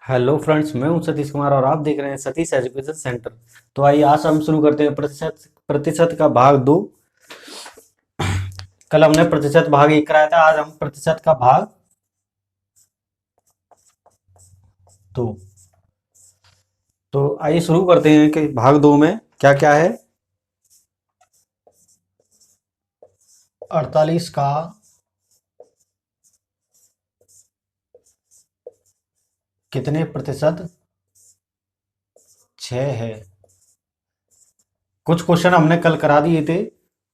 Hello friends, मैं हूं सतीश कुमार और आप देख रहे हैं सतीश एजुकेशन सेंटर। तो आइए आज हम शुरू करते हैं प्रतिशत प्रतिशत का भाग दो। कल हमने प्रतिशत भाग एक कराया था, आज हम प्रतिशत का भाग दो। तो आइए शुरू करते हैं कि भाग दो में क्या क्या है। 48 का कितने प्रतिशत 6 है। कुछ क्वेश्चन हमने कल करा दिए थे,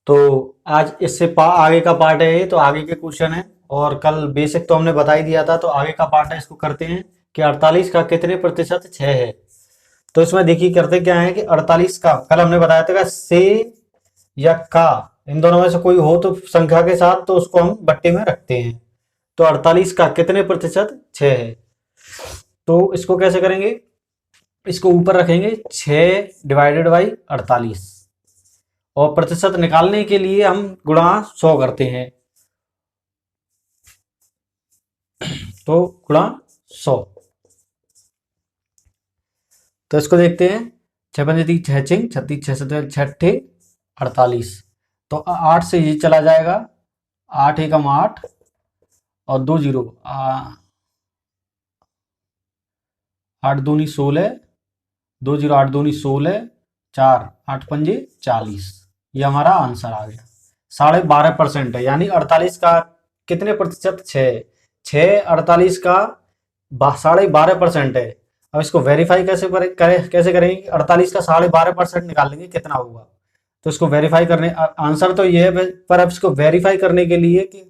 तो आज इससे आगे का पार्ट है, ये तो आगे के क्वेश्चन है। और कल बेसिक तो हमने बता ही दिया था, तो आगे का पार्ट है, इसको करते हैं कि 48 का कितने प्रतिशत 6 है। तो इसमें देखिए करते क्या है कि 48 का कल हमने बताया था कि से या का, इन दोनों में से कोई हो तो संख्या के साथ, तो उसको हम बट्टे में रखते हैं। तो 48 का कितने प्रतिशत 6 है। तो इसको कैसे करेंगे, इसको ऊपर रखेंगे 6 डिवाइडेड बाई 48, और प्रतिशत निकालने के लिए हम गुणा 100 करते हैं। तो गुणा 100। तो इसको देखते हैं। 6 पंजे 6 छिंग 36 6 48। तो 8 से ये चला जाएगा, 8 एकम 8 और 2 जीरो, 8 दूनी 16, 2 जीरो 8 दूनी 16, 4 8 पंजे 40। ये हमारा आंसर आ गया। 12.5% है, यानी 48 का कितने प्रतिशत 6। 48 का 12.5% है। अब इसको वेरीफाई कैसे करेंगे कि 48 का 12.5% निकालेंगे कितना होगा। तो इसको वेरीफाई करने आंसर तो ये है, पर अब इसको वेरीफाई करने के लिए कि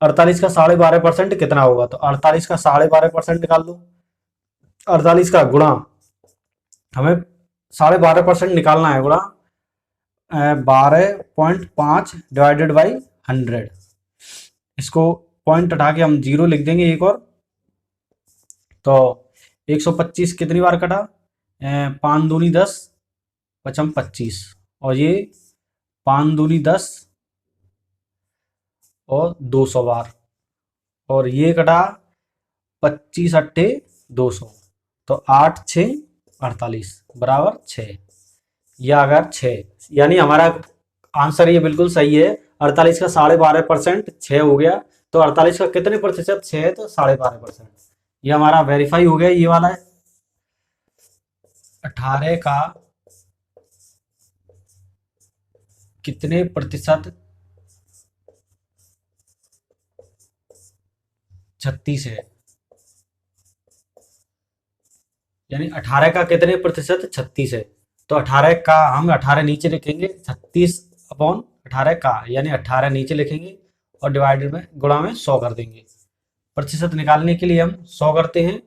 48 का 12.5% कितना होगा, तो 48 का 12.5% निकाल लो। 48 का गुणा, हमें 12.5% निकालना है, गुणा 12.5 डिवाइडेड बाई 100। इसको पॉइंट हटा के हम जीरो लिख देंगे एक और। तो 125 कितनी बार कटा, 5 दूनी 10, पचम 25, और ये 5 दूनी 10 और 200 बार, और ये कटा 25 अट्ठे 200। तो 8 6 48 बराबर 6। या अगर 6, यानी हमारा आंसर ये बिल्कुल सही है। 48 का 12.5% 6 हो गया। तो 48 का कितने प्रतिशत 6 है, तो 12.5%। ये हमारा वेरीफाई हो गया, ये वाला है। 18 का कितने प्रतिशत 36 है, यानी 18 का कितने प्रतिशत 36 है। तो 18 का हम 18 नीचे लिखेंगे, 36 अपॉन 18 का, यानी 18 नीचे लिखेंगे और डिवाइडेड में गुणा में 100 कर देंगे। प्रतिशत निकालने के लिए हम 100 करते हैं,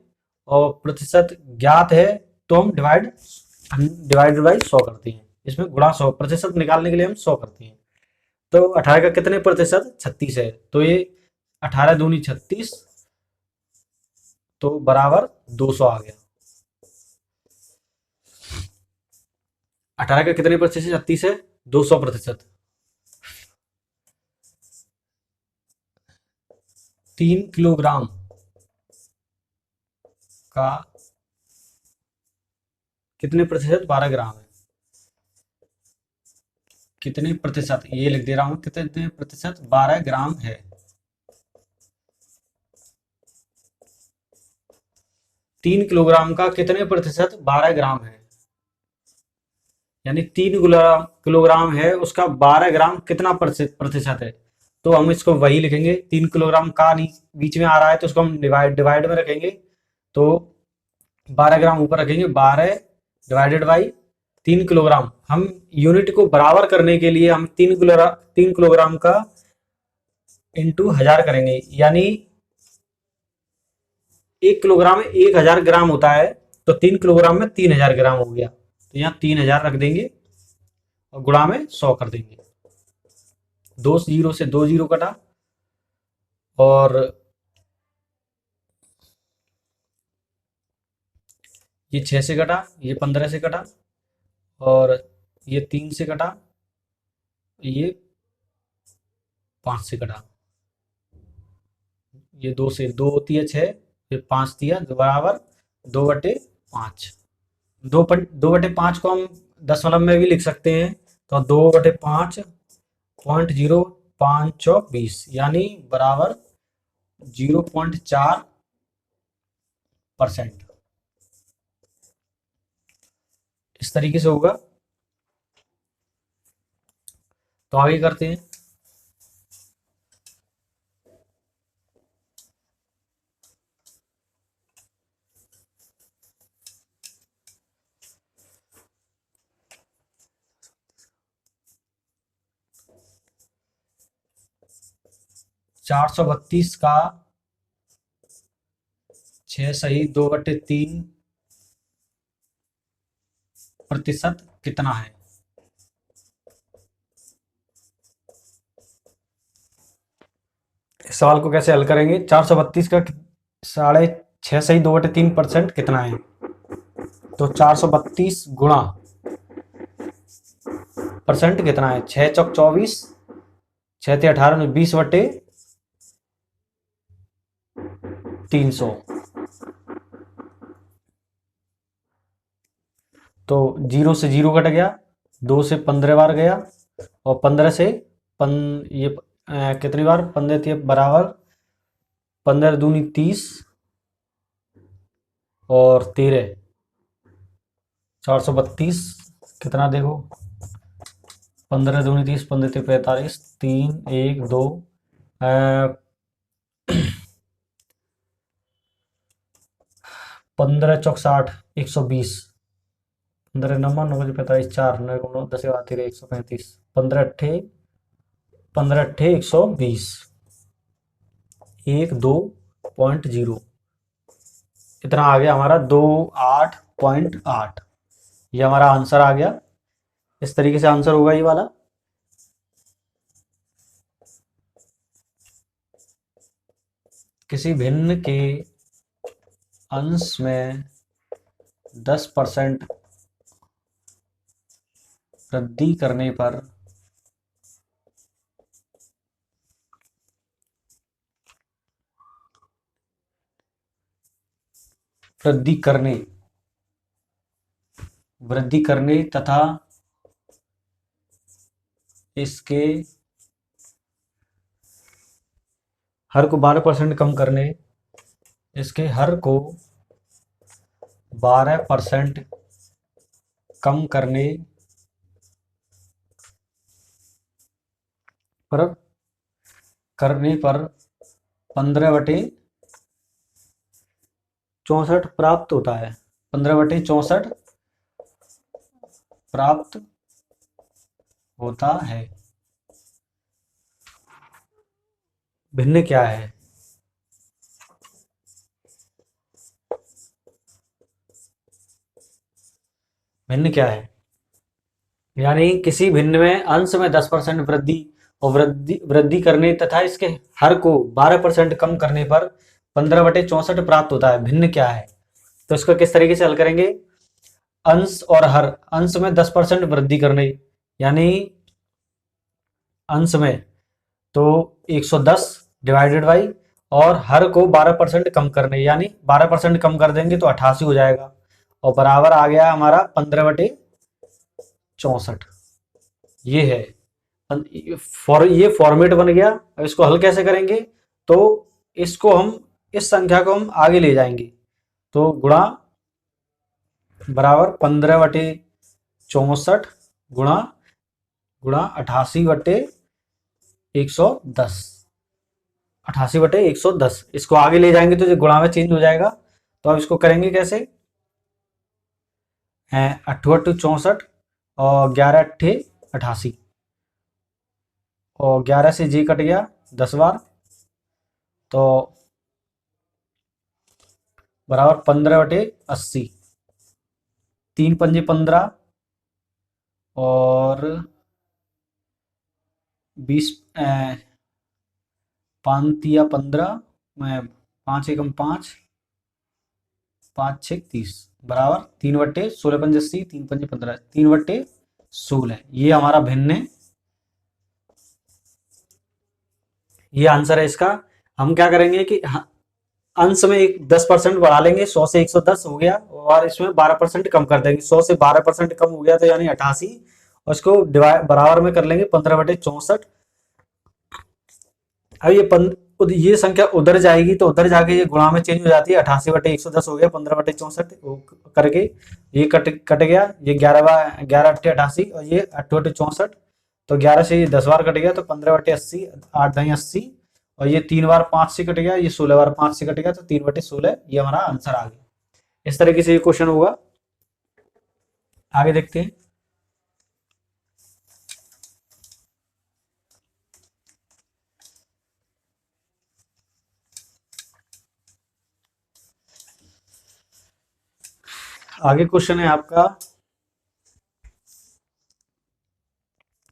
और प्रतिशत ज्ञात है तो हम डिवाइडेड बाई 100 करते हैं। इसमें गुणा 100, प्रतिशत निकालने के लिए हम 100 करते हैं। तो 18 का कितने प्रतिशत 36 है, तो ये 18 दूनी 36, तो बराबर 200 आ गया। 18 का कितने प्रतिशत 36 है, 200%। 3 किलोग्राम का कितने प्रतिशत 12 ग्राम है। कितने प्रतिशत, ये लिख दे रहा हूं, कितने प्रतिशत 12 ग्राम है। 3 किलोग्राम का कितने प्रतिशत 12 ग्राम है, यानी 3 किलोग्राम है, उसका 12 ग्राम कितना प्रतिशत है। तो हम इसको वही लिखेंगे, 3 किलोग्राम का बीच में आ रहा है, तो उसको हम डिवाइड में रखेंगे। तो 12 ग्राम ऊपर रखेंगे, 12 डिवाइडेड बाई 3 किलोग्राम। हम यूनिट को बराबर करने के लिए हम 3 किलोग्राम का इंटू 1000 करेंगे, यानी 1 किलोग्राम में 1000 ग्राम होता है। तो 3 किलोग्राम में 3000 ग्राम हो गया, तो यहाँ 3000 रख देंगे और गुणा में 100 कर देंगे। 2 जीरो से 2 जीरो कटा, और ये 6 से कटा, ये 15 से कटा, और ये 3 से कटा, ये 5 से कटा। ये 2 से 2 होती है 6, फिर 5 दिया, बराबर 2/5। 2/5 को हम दशमलव में भी लिख सकते हैं, तो 2/5 0.0520 यानी बराबर 0.4%। इस तरीके से होगा। तो आगे करते हैं। चार सौ बत्तीस का 6 सही 2/3% कितना है? इस सवाल को कैसे हल करेंगे? 432 का 6.5 सही 2/3% कितना है? तो 432 गुणा परसेंट कितना है? 6 चौक 24, 6 ते 18, 20/300। तो 0 से 0 कट गया, 2 से 15 बार गया, और 15 से कितनी बार? 15 थी बराबर 15 दूनी 30 और 13, 432 कितना देखो? 15 दूनी 30, 15 थे 45, 3 1 2 15 चौक 60, 120, 15 नंबर 9 45, 4 9 10 आती रहे 135, 15 अट्ठे 120, 12.0 इतना आ गया हमारा 28.8। ये हमारा आंसर आ गया। इस तरीके से आंसर होगा ये वाला। किसी भिन्न के अंश में 10% वृद्धि करने पर वृद्धि करने तथा इसके हर को 12% कम करने, इसके हर को 12% कम करने पर 15/64 प्राप्त होता है। 15/64 प्राप्त होता है। भिन्न क्या है? भिन्न क्या है? यानी किसी भिन्न में अंश में 10% वृद्धि और वृद्धि करने तथा इसके हर को 12% कम करने पर 15/64 प्राप्त होता है। भिन्न क्या है? तो इसको किस तरीके से हल करेंगे? अंश और हर। अंश में 10% वृद्धि करने, यानी अंश में तो 110 डिवाइडेड बाई, और हर को 12% कम करने, यानी 12% कम कर देंगे तो 88 हो जाएगा, और बराबर आ गया हमारा 15/64। ये है ये फॉर्मेट बन गया। अब इसको हल कैसे करेंगे? तो इसको हम इस संख्या को हम आगे ले जाएंगे, तो गुणा बराबर 15/64 गुणा 88/110, 88/110। इसको आगे ले जाएंगे तो जो गुणा में चेंज हो जाएगा। तो अब इसको करेंगे कैसे? 8/64 और 11/88, और 11 से जी कट गया 10 बार, तो बराबर 15/80, 3 पंजे 15 और 20 5 15 में 5 एकम 5, 5 6 30 बराबर 3/16 पंजे 80, 3 पंजे 15, 3/16। ये हमारा भिन्न है। ये आंसर है इसका। हम क्या करेंगे कि अंश में एक 10% बढ़ा लेंगे, 100 से 110 हो गया, और इसमें 12% कम कर देंगे, 100 से 12% कम हो गया तो यानी 88, और इसको डिवाइड बराबर में कर लेंगे 15/64। अब ये संख्या उधर जाएगी तो उधर जाके ये गुणा में चेंज हो जाती है, 88/110 हो गया, 15/64 करके ये कट गया, ये 11/88, और ये 8/64, तो 11 से ये 10 बार कट गया तो 15/80, 8×10 = 80, और ये 3 बार 5 से कट गया, ये 16 बार 5 से कट गया, तो 3/16 ये हमारा आंसर आ गया। इस तरीके से ये क्वेश्चन होगा। आगे देखते हैं। आगे क्वेश्चन है आपका,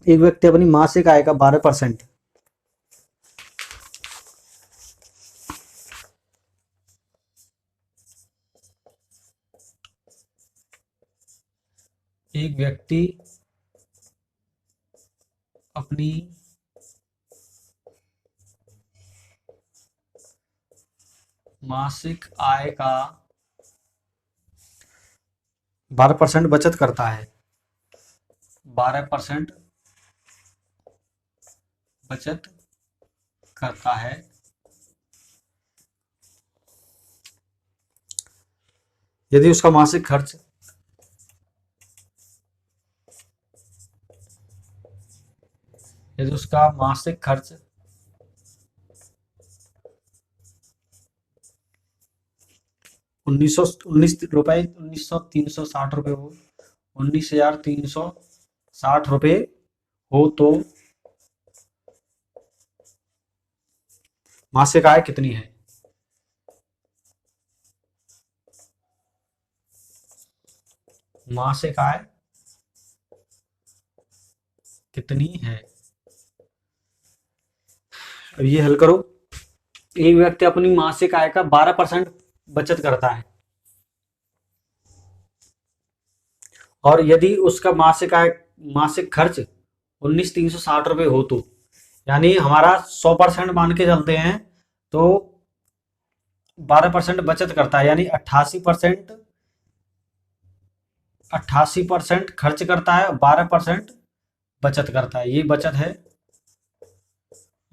एक व्यक्ति अपनी मासिक आय का 12% एक व्यक्ति अपनी मासिक आय का 12% बचत करता है, 12% बचत करता है, यदि उसका मासिक खर्च 19,360 रुपये हो, 19,360 रुपये हो, तो मासिक आय कितनी है? मासिक आय कितनी है? अब ये हल करो। एक व्यक्ति अपनी मासिक आय का 12% बचत करता है, और यदि उसका मासिक खर्च 19,360 रुपये हो, तो यानी हमारा 100% मान के चलते हैं, तो 12% बचत करता है, यानी 88% खर्च करता है, 12% बचत करता है, ये बचत है,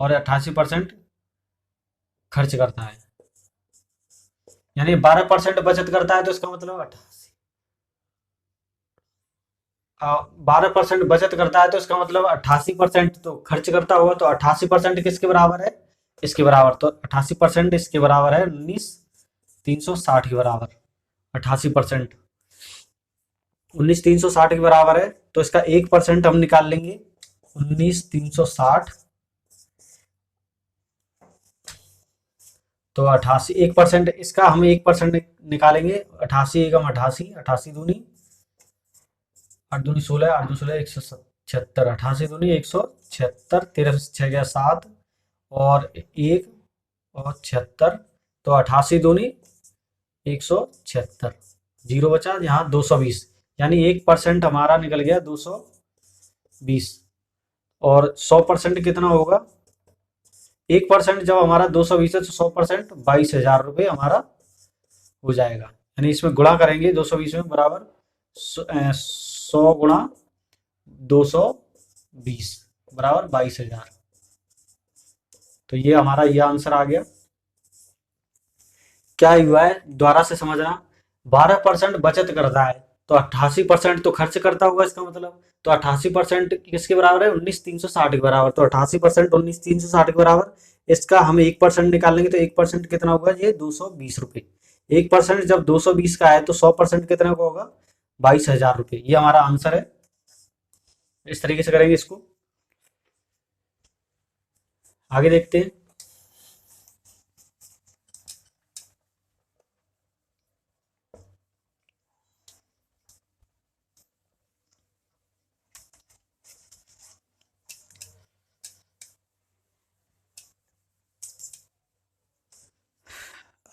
और 88% खर्च करता है, यानी 12% बचत करता है, तो इसका मतलब 12% बचत करता है, तो इसका मतलब 88% तो खर्च करता होगा, तो 88% किसके बराबर है? इसके बराबर, तो 88% इसके बराबर है 19,360 के बराबर। 88% 19,360 के बराबर है, तो इसका 1% हम निकाल लेंगे। 19,360, तो 88, 1% इसका हम 1% निकालेंगे। 88 एकम 88, 88 दूनी 8 दूनी 16, 8 दूनी 16, 176, 88 दूनी 176, 13 से 6 गया 7, और 1 और 76, तो 88 दूनी 176, जीरो बचा यहाँ 220, यानी 1% हमारा निकल गया 220, और 100% कितना होगा? 1% जब हमारा 220 है, तो 100% 22,000 रुपये हमारा हो जाएगा, यानी इसमें गुणा करेंगे 220 में, बराबर 100 गुणा 220 बराबर 22,000, तो ये हमारा ये आंसर आ गया। क्या हुआ है दोबारा से समझना। 12% बचत करता है, तो 88% तो खर्च करता होगा, इसका मतलब, तो 88% किसके बराबर है? 19,360 के बराबर, तो 88% 19,360 के बराबर, इसका हम 1% निकाल लेंगे, तो 1% कितना होगा? ये 220 रुपये। 1% जब 220 का है, तो 100% कितना का होगा? 22,000 रुपये। ये हमारा आंसर है। इस तरीके से करेंगे इसको। आगे देखते हैं।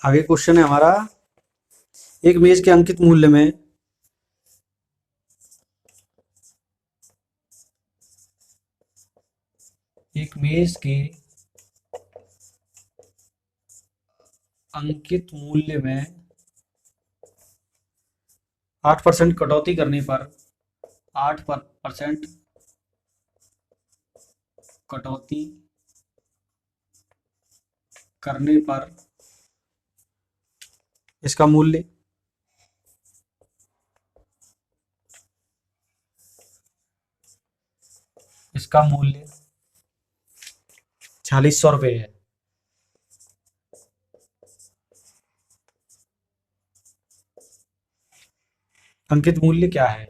आगे क्वेश्चन है हमारा, एक मेज के अंकित मूल्य में एक मेज के अंकित मूल्य में 8% कटौती करने पर 8% कटौती करने पर इसका मूल्य इसका मूल्य 4600 रुपये है। अंकित मूल्य क्या है?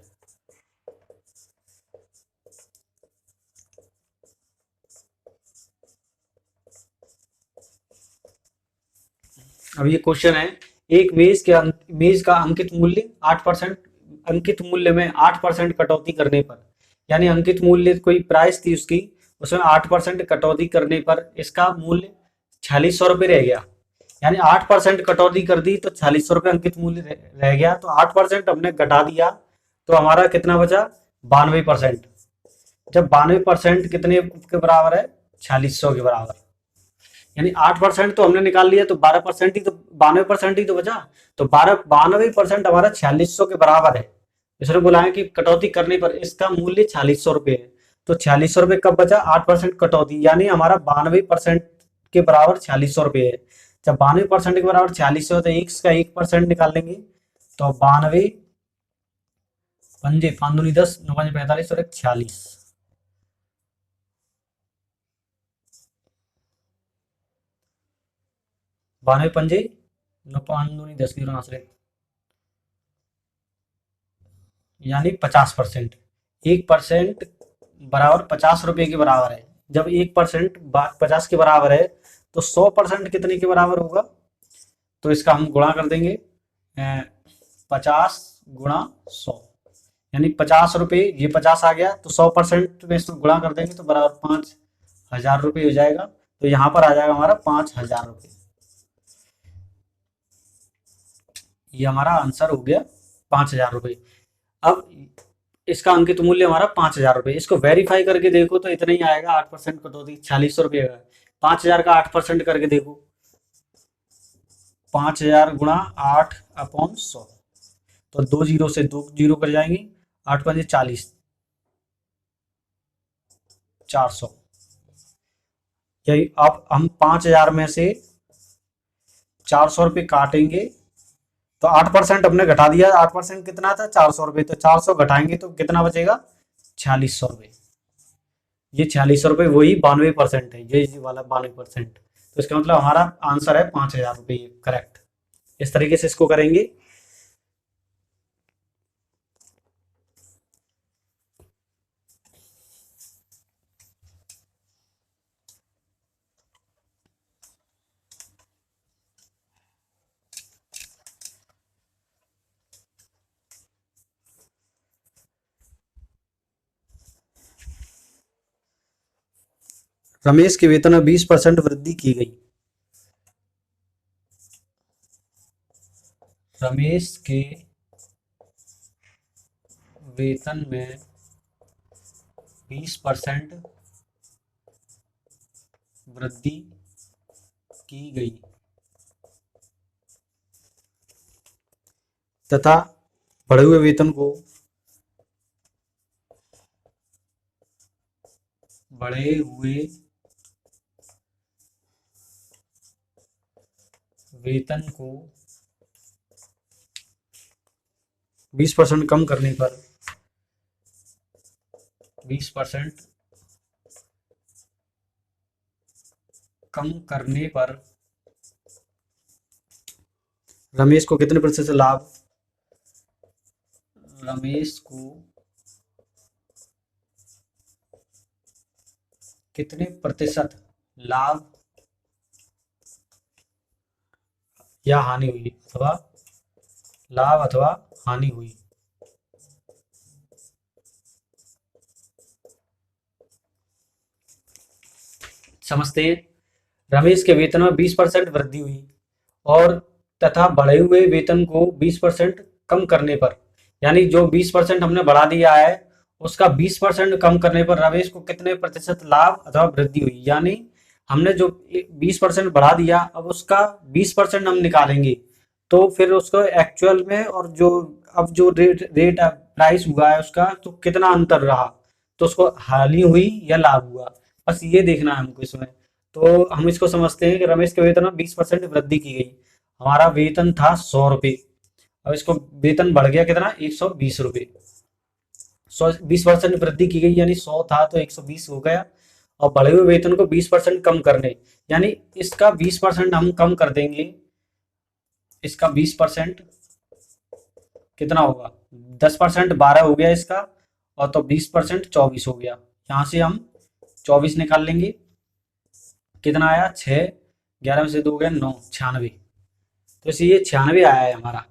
अब ये क्वेश्चन है, एक मेज का अंकित मूल्य 8%, अंकित मूल्य में 8% कटौती करने पर, यानी अंकित मूल्य कोई प्राइस थी उसकी, उसमें 8% कटौती करने पर इसका मूल्य 4600 रुपये रह गया। यानी 8% कटौती कर दी तो 4600 रुपये अंकित मूल्य रह गया, तो 8% हमने घटा दिया तो हमारा कितना बचा? 92%। जब 92% कितने के बराबर है? 4600 के बराबर। यानी 8% तो हमने निकाल लिया, तो 12% ही तो 92% ही तो बचा। तो 92% हमारा 4600 के बराबर है। इसने बोला है कि कटौती करने पर इसका मूल्य 4600 रुपये है। तो 4600 रुपये कब बचा? 8% कटौती, यानी हमारा 92% के बराबर 4600 रुपये है। जब 92% के बराबर 4600 तो एक का 1% निकाल लेंगे, तो 92 पंजे 5 दूनी 10, 9 पंजे 45 और 1 46। 92 पंजे 9 5 दूनी 10 की आंसर, यानी 50%। 1% बराबर 50 रुपये के बराबर है। जब 1% 50 के बराबर है तो 100% कितने के बराबर होगा? तो इसका हम गुणा कर देंगे, 50 गुणा 100, यानी 50 रुपये, ये 50 आ गया तो 100% में इसको गुणा कर देंगे तो बराबर 5000 रुपये हो जाएगा। तो यहाँ पर आ जाएगा हमारा 5000 रुपये। ये हमारा आंसर हो गया 5000 रुपये। अब इसका अंकित मूल्य हमारा 5000 रुपये, इसको वेरीफाई करके देखो तो इतना ही आएगा। 8% कटौती 4600 रुपये का, 5000 का 8% करके देखो, 5000 गुणा 8/100, तो 2 जीरो से 2 जीरो कर जाएंगे, 8 पंजे 40, 400। यही अब हम 5000 में से 400 रुपये काटेंगे, तो 8% हमने घटा दिया। 8% कितना था? 400 रुपये। तो 400 घटाएंगे तो कितना बचेगा? 4600 रुपये। ये 4600 रुपये वही 92% है, ये वाला 92%। तो इसका मतलब हमारा आंसर है 5000 रुपये, करेक्ट। इस तरीके से इसको करेंगे। रमेश के वेतन में 20% वृद्धि की गई। रमेश के वेतन में 20% वृद्धि की गई तथा बढ़े हुए वेतन को बढ़े हुए वेतन को 20% कम करने पर 20% कम करने पर रमेश को कितने प्रतिशत लाभ? रमेश को कितने प्रतिशत लाभ या हानि हुई, अथवा लाभ अथवा हानि हुई? समझते हैं। रमेश के वेतन में 20% वृद्धि हुई और तथा बढ़े हुए वेतन को 20% कम करने पर, यानी जो 20% हमने बढ़ा दिया है उसका 20% कम करने पर रमेश को कितने प्रतिशत लाभ अथवा वृद्धि हुई, यानी हमने जो 20% बढ़ा दिया, अब उसका 20% हम निकालेंगे, तो फिर उसको एक्चुअल में और जो अब जो रेट रेट प्राइस हुआ है उसका, तो कितना अंतर रहा, तो उसको हानि हुई या लाभ हुआ, बस ये देखना है हमको इसमें। तो हम इसको समझते हैं कि रमेश के वेतन में 20% वृद्धि की गई। हमारा वेतन था 100 रुपये, अब इसको वेतन बढ़ गया कितना, 120 रुपये। 20% वृद्धि की गई यानी 100 था तो 120 हो गया। और बढ़े हुए वेतन को 20% कम करने, यानी इसका 20% हम कम कर देंगे। इसका 20% कितना होगा, 10% 12 हो गया इसका, और तो 20% 24 हो गया। यहाँ से हम 24 निकाल लेंगे, कितना आया 6, 11 में से 2 गए 9, 96। तो इसे ये 96 आया है हमारा।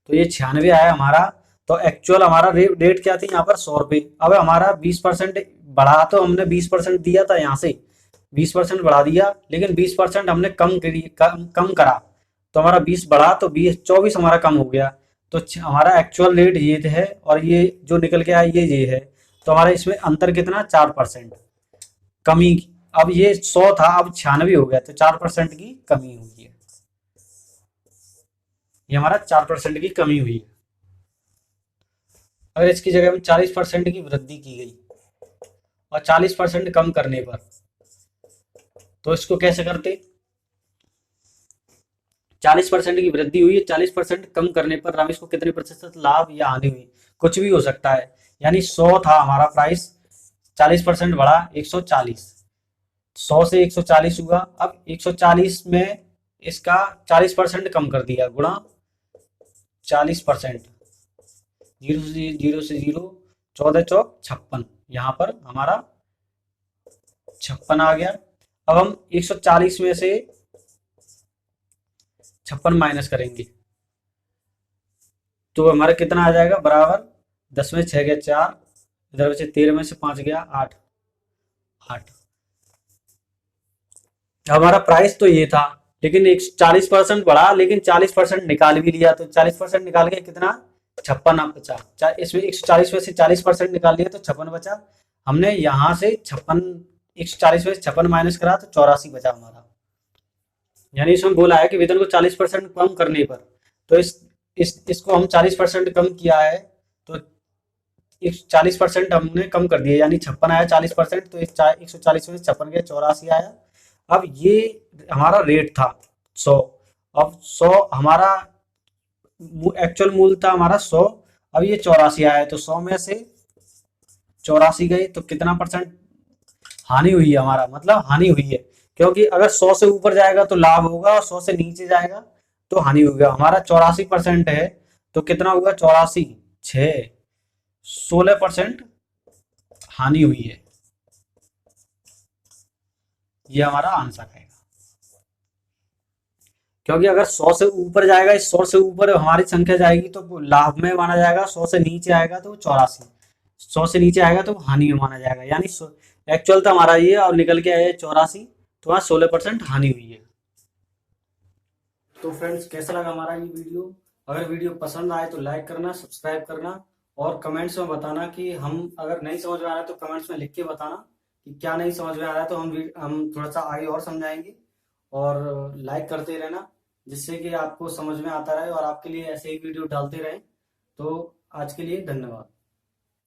तो ये 96 आया हमारा। तो एक्चुअल हमारा रेट क्या थी यहाँ पर, 100 रुपये। अब हमारा 20% बढ़ा, तो हमने 20% दिया था यहाँ से, 20% बढ़ा दिया, लेकिन 20% हमने कम करा, तो हमारा 20 बढ़ा तो 24 हमारा कम हो गया। तो हमारा एक्चुअल रेट ये है, और ये जो निकल के आया ये है। तो हमारा इसमें अंतर कितना, 4% कमी। अब ये 100 था, अब 96 हो गया, तो 4% की कमी हुई है। ये हमारा 4% की कमी हुई है। अगर इसकी जगह में 40% की वृद्धि की गई, और 40% कम करने पर, तो इसको कैसे करते, 40% की वृद्धि हुई है, 40% कम करने पर रमेश को कितने प्रतिशत लाभ या हानि हुई, कुछ भी हो सकता है। यानी 100 था हमारा प्राइस, 40% बढ़ा 140, 100 से 140 हुआ। अब 140 में इसका 40% कम कर दिया, गुणा 40%, जीरो से जीरो, 14 चौक 56, यहाँ पर हमारा 56 आ गया। अब हम 140 में से 56 माइनस करेंगे, तो हमारा कितना आ जाएगा, बराबर 10 में 6 गया 4, इधर बचे 13 में से 5 गया 8, 8। हमारा प्राइस तो ये था, लेकिन 40% बढ़ा, लेकिन 40% निकाल भी लिया, तो 40% निकाल के कितना, 56 बचा। इसमें 140 में से 40% निकाल लिया तो 56 बचा। हमने यहाँ से 56, 140 में से 56 माइनस करा तो 84 बचा हमारा। यानी इसमें बोला है कि वेतन को 40% कम करने पर, तो इसको हम 40% कम किया है, तो 40% हमने कम कर दिया, यानी 56 आया 40%, तो 140 में 56 गया 84 आया। अब ये हमारा रेट था 100, अब 100 हमारा एक्चुअल मूल था हमारा 100, अब ये 84 आया, तो 100 में से 84 गए तो कितना परसेंट हानि हुई है, हमारा मतलब हानि हुई है। क्योंकि अगर 100 से ऊपर जाएगा तो लाभ होगा, और 100 से नीचे जाएगा तो हानि होगा। हमारा 84% है, तो कितना हुआ 84, 6, 16% हानि हुई है। ये हमारा आंसर है। क्योंकि अगर 100 से ऊपर जाएगा, 100 से ऊपर हमारी संख्या जाएगी तो लाभ में माना जाएगा, 100 से नीचे आएगा तो 84, 100 से नीचे आएगा तो हानि में माना जाएगा। यानी एक्चुअल तो हमारा ये और निकल के आया 84, तो वहाँ 16% हानि हुई है। तो फ्रेंड्स, कैसा लगा हमारा ये वीडियो? अगर वीडियो पसंद आए तो लाइक करना, सब्सक्राइब करना, और कमेंट्स में बताना कि हम अगर नहीं समझ में आ रहा है तो कमेंट्स में लिख के बताना कि क्या नहीं समझ में आ रहा है, तो हम थोड़ा सा आगे और समझाएंगे। और लाइक करते रहना, जिससे कि आपको समझ में आता रहे और आपके लिए ऐसे ही वीडियो डालते रहें। तो आज के लिए धन्यवाद।